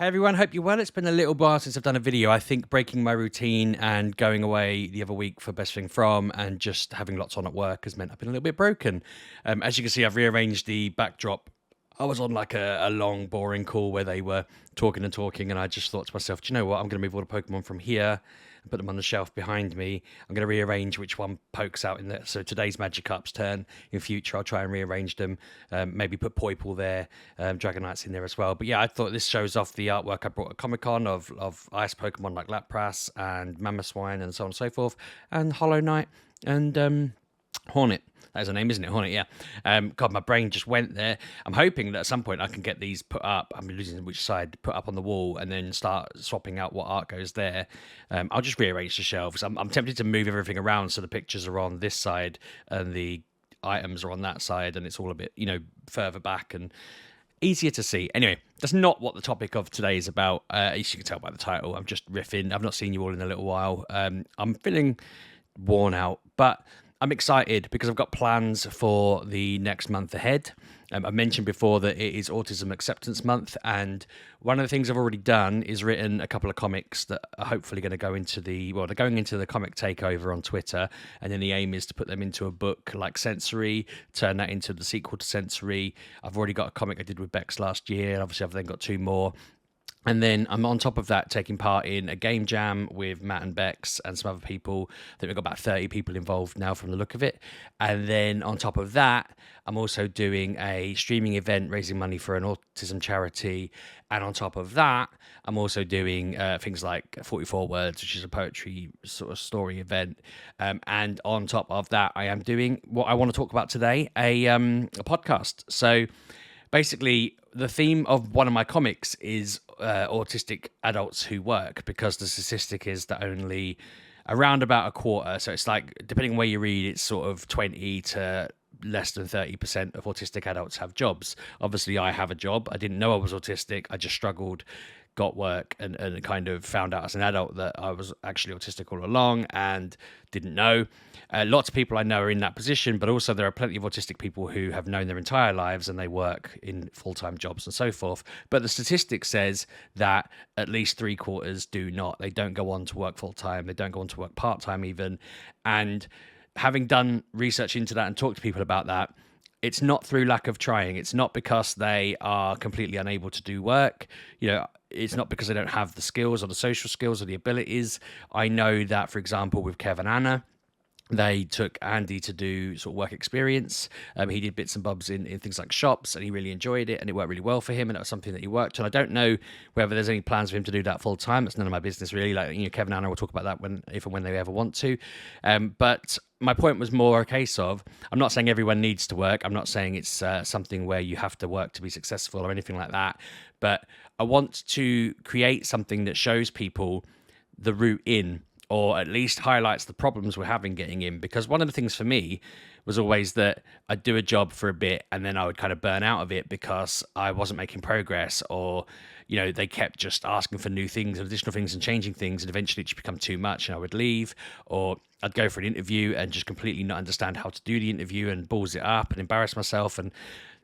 Hey everyone, hope you're well. It's been a little while since I've done a video. I think breaking my routine and going away the other week for Best Thing From and just having lots on at work has meant I've been a little bit broken. As you can see, I've rearranged the backdrop. I was on like a long, boring call where they were talking and talking, and I just thought to myself, do you know what? I'm going to move all the Pokemon from here and put them on the shelf behind me. I'm going to rearrange which one pokes out in there. So today's Magikarp's turn. In future, I'll try and rearrange them. Maybe put Poipole there, Dragonite's in there as well. But yeah, I thought this shows off the artwork I brought at Comic-Con of ice Pokemon like Lapras and Mamoswine and so on and so forth, and Hollow Knight and Hornet. That is her name, isn't it? Hornet, yeah. God, my brain just went there. I'm hoping that at some point I can get these put up. I'm losing which side, put up on the wall and then start swapping out what art goes there. I'll just rearrange the shelves. I'm tempted to move everything around so the pictures are on this side and the items are on that side and it's all a bit, further back and easier to see. Anyway, that's not what the topic of today is about. As you can tell by the title, I'm just riffing. I've not seen you all in a little while. I'm feeling worn out, but I'm excited because I've got plans for the next month ahead. I mentioned before that it is Autism Acceptance Month, and one of the things I've already done is written a couple of comics that are hopefully going to go into they're going into the comic takeover on Twitter, and then the aim is to put them into a book like Sensory, turn that into the sequel to Sensory. I've already got a comic I did with Bex last year, and obviously I've then got two more. And then I'm on top of that taking part in a game jam with Matt and Bex and some other people. I think we've got about 30 people involved now from the look of it. And then on top of that, I'm also doing a streaming event raising money for an autism charity. And on top of that, I'm also doing things like 44 Words, which is a poetry sort of story event. And on top of that, I am doing what I want to talk about today, a podcast. So basically, the theme of one of my comics is autistic adults who work, because the statistic is that only around about a quarter, so it's like, depending on where you read, it's sort of 20 to less than 30% of autistic adults have jobs. Obviously, I have a job. I didn't know I was autistic. I just struggled, got work, and kind of found out as an adult that I was actually autistic all along and didn't know. Lots of people I know are in that position, but also there are plenty of autistic people who have known their entire lives and they work in full-time jobs and so forth. But the statistic says that at least 3/4 do not. They don't go on to work full-time. They don't go on to work part-time even. And having done research into that and talked to people about that, it's not through lack of trying. It's not because they are completely unable to do work. It's not because they don't have the skills or the social skills or the abilities. I know that, for example, with Kev and Anna, they took Andy to do sort of work experience. He did bits and bobs in things like shops, and he really enjoyed it, and it worked really well for him, and it was something that he worked on. I don't know whether there's any plans for him to do that full time. It's none of my business, really. Kevin and Anna will talk about that if and when they ever want to. But my point was more a case of, I'm not saying everyone needs to work. I'm not saying it's something where you have to work to be successful or anything like that. But I want to create something that shows people the route in, or at least highlights the problems we're having getting in. Because one of the things for me was always that I'd do a job for a bit and then I would kind of burn out of it because I wasn't making progress, or, they kept just asking for new things and additional things and changing things, and eventually it just become too much and I would leave, or I'd go for an interview and just completely not understand how to do the interview and balls it up and embarrass myself. And,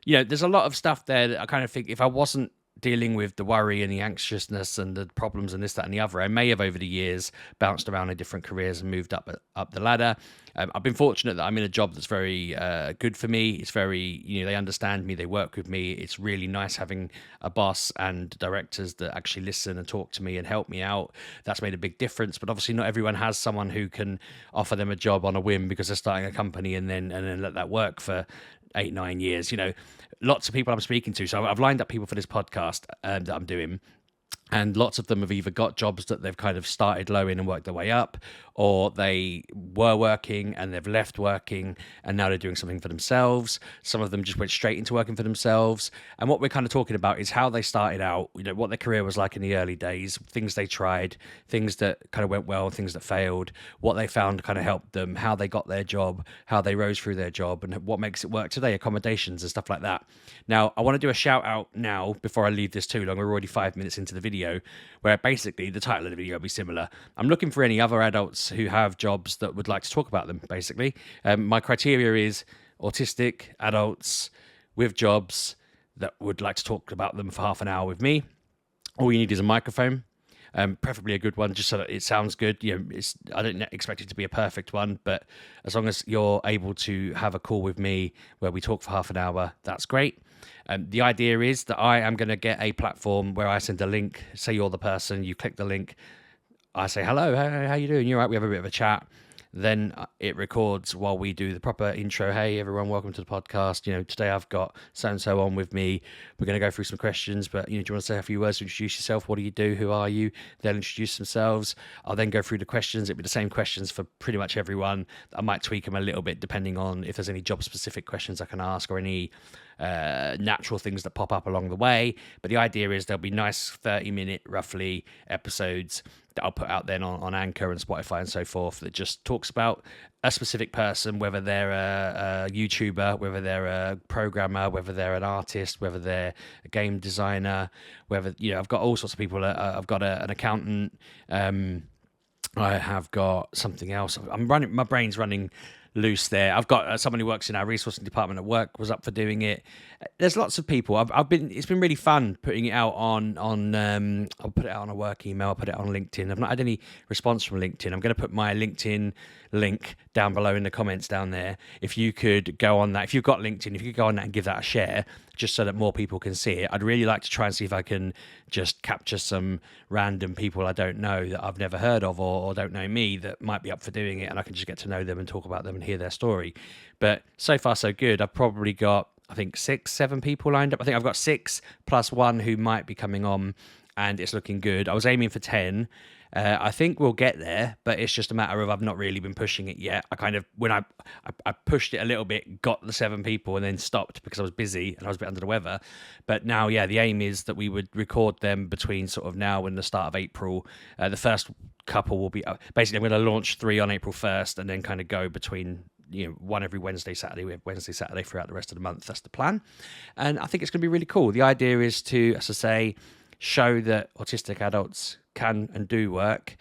there's a lot of stuff there that I kind of think if I wasn't dealing with the worry and the anxiousness and the problems and this, that, and the other, I may have over the years bounced around in different careers and moved up the ladder. I've been fortunate that I'm in a job that's very good for me. It's very, they understand me, they work with me. It's really nice having a boss and directors that actually listen and talk to me and help me out. That's made a big difference. But obviously not everyone has someone who can offer them a job on a whim because they're starting a company and then let that work for 8-9 years. Lots of people I'm speaking to. So I've lined up people for this podcast that I'm doing. And lots of them have either got jobs that they've kind of started low in and worked their way up, or they were working and they've left working and now they're doing something for themselves. Some of them just went straight into working for themselves. And what we're kind of talking about is how they started out, what their career was like in the early days, things they tried, things that kind of went well, things that failed, what they found kind of helped them, how they got their job, how they rose through their job, and what makes it work today, accommodations and stuff like that. Now, I want to do a shout out now before I leave this too long. We're already 5 minutes into the video, where basically the title of the video will be similar. I'm looking for any other adults who have jobs that would like to talk about them, basically. My criteria is autistic adults with jobs that would like to talk about them for half an hour with me. All you need is a microphone, preferably a good one, just so that it sounds good. I don't expect it to be a perfect one, but as long as you're able to have a call with me where we talk for half an hour, that's great. The idea is that I am going to get a platform where I send a link. Say you're the person, you click the link, I say hello, how you doing? You're right. We have a bit of a chat. Then it records while we do the proper intro. Hey everyone, welcome to the podcast. Today I've got so and so on with me. We're going to go through some questions, but do you want to say a few words to introduce yourself? What do you do? Who are you? They'll introduce themselves. I'll then go through the questions. It'll be the same questions for pretty much everyone. I might tweak them a little bit depending on if there's any job specific questions I can ask or any natural things that pop up along the way. But the idea is there'll be nice 30-minute roughly episodes that I'll put out then on Anchor and Spotify and so forth, that just talks about a specific person, whether they're a YouTuber, whether they're a programmer, whether they're an artist, whether they're a game designer, whether, I've got all sorts of people. I've got an accountant. I have got something else. My brain's running loose there. I've got someone who works in our resourcing department at work was up for doing it. There's lots of people. It's been really fun putting it out on I'll put it out on a work email. I'll put it on LinkedIn. I've not had any response from LinkedIn. I'm going to put my LinkedIn link down below in the comments down there. If you could go on that, if you've got LinkedIn, if you could go on that and give that a share, just so that more people can see it. I'd really like to try and see if I can just capture some random people I don't know that I've never heard of or don't know me that might be up for doing it, and I can just get to know them and talk about them and hear their story. But so far so good. I've probably got, I think 6, 7 people lined up. I think I've got 6 plus 1 who might be coming on, and it's looking good. I was aiming for 10. I think we'll get there, but it's just a matter of I've not really been pushing it yet. When I pushed it a little bit, got the 7 people and then stopped because I was busy and I was a bit under the weather. But now, the aim is that we would record them between sort of now and the start of April. The first couple will be, basically I'm going to launch 3 on April 1st and then kind of go between one every Wednesday, Saturday. We have Wednesday, Saturday throughout the rest of the month. That's the plan. And I think it's going to be really cool. The idea is to, as I say, show that autistic adults can and do work,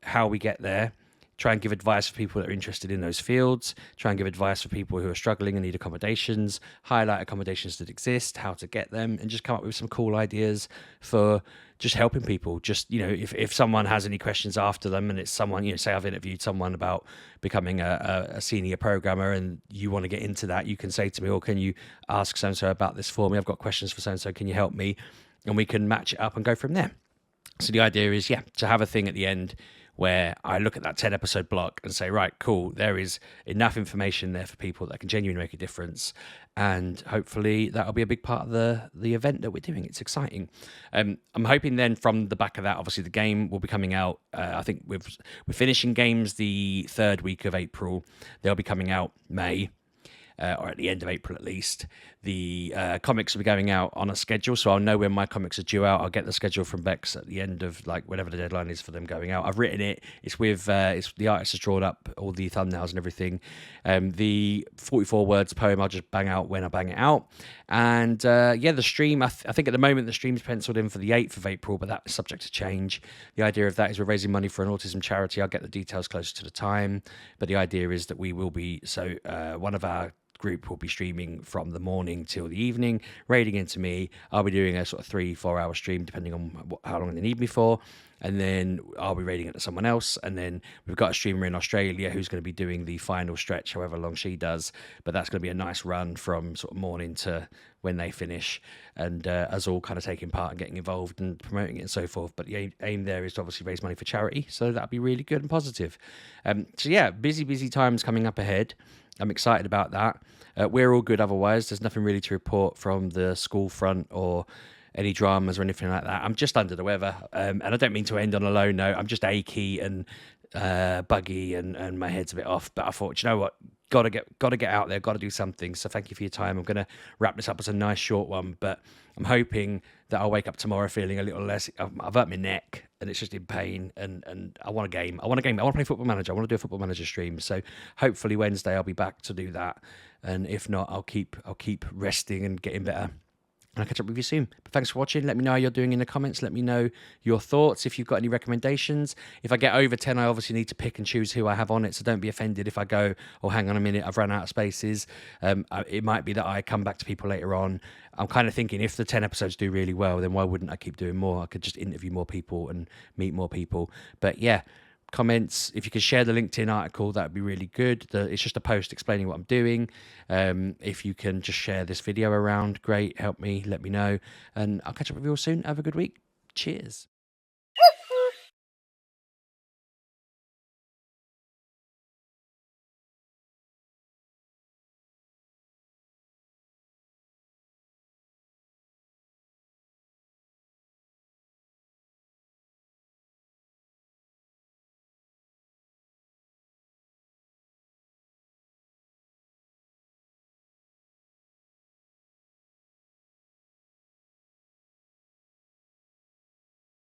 how we get there, try and give advice for people that are interested in those fields, try and give advice for people who are struggling and need accommodations, highlight accommodations that exist, how to get them, and just come up with some cool ideas for just helping people. Just, if someone has any questions after them and it's someone, say I've interviewed someone about becoming a senior programmer and you want to get into that, you can say to me, or can you ask so-and-so about this for me? I've got questions for so-and-so, can you help me? And we can match it up and go from there. So the idea is, to have a thing at the end where I look at that 10 episode block and say, right, cool, there is enough information there for people that can genuinely make a difference. And hopefully that'll be a big part of the event that we're doing. It's exciting. I'm hoping then from the back of that, obviously the game will be coming out. I think we're finishing games the 3rd week of April. They'll be coming out May. Or at the end of April at least. The comics will be going out on a schedule, so I'll know when my comics are due out. I'll get the schedule from Bex at the end of whatever the deadline is for them going out. I've written it. It's with the artist has drawn up all the thumbnails and everything. The 44 words poem I'll just bang out when I bang it out. And the stream, I think at the moment the stream's penciled in for the 8th of April, but that's subject to change. The idea of that is we're raising money for an autism charity. I'll get the details closer to the time, but the idea is that we will be, one of our group will be streaming from the morning till the evening, raiding into me. I'll be doing a sort of 3-4 hour stream depending on how long they need me for, and then I'll be raiding it to someone else. And then we've got a streamer in Australia who's going to be doing the final stretch, however long she does, but that's going to be a nice run from sort of morning to when they finish, and us all kind of taking part and getting involved and promoting it and so forth. But the aim there is to obviously raise money for charity, so that'll be really good and positive. Busy times coming up ahead. I'm excited about that. We're all good otherwise. There's nothing really to report from the school front or any dramas or anything like that. I'm just under the weather, and I don't mean to end on a low note. I'm just achy and buggy, and my head's a bit off. But I thought, you know what? Got to get out there. Got to do something. So thank you for your time. I'm going to wrap this up as a nice short one, but I'm hoping that I'll wake up tomorrow feeling a little less. I've hurt my neck and it's just in pain, and I want a game. I want to play Football Manager. I want to do a Football Manager stream. So hopefully Wednesday I'll be back to do that. And if not, I'll keep resting and getting better And I'll catch up with you soon. But thanks for watching. Let me know how you're doing in the comments. Let me know your thoughts. If you've got any recommendations. If I get over 10, I obviously need to pick and choose who I have on it. So don't be offended if I go, oh, hang on a minute, I've run out of spaces. It might be that I come back to people later on. I'm kind of thinking if the 10 episodes do really well, then why wouldn't I keep doing more? I could just interview more people and meet more people. But yeah, comments. If you could share the LinkedIn article, that would be really good. It's just a post explaining what I'm doing. If you can just share this video around, great. Help me, let me know. And I'll catch up with you all soon. Have a good week. Cheers.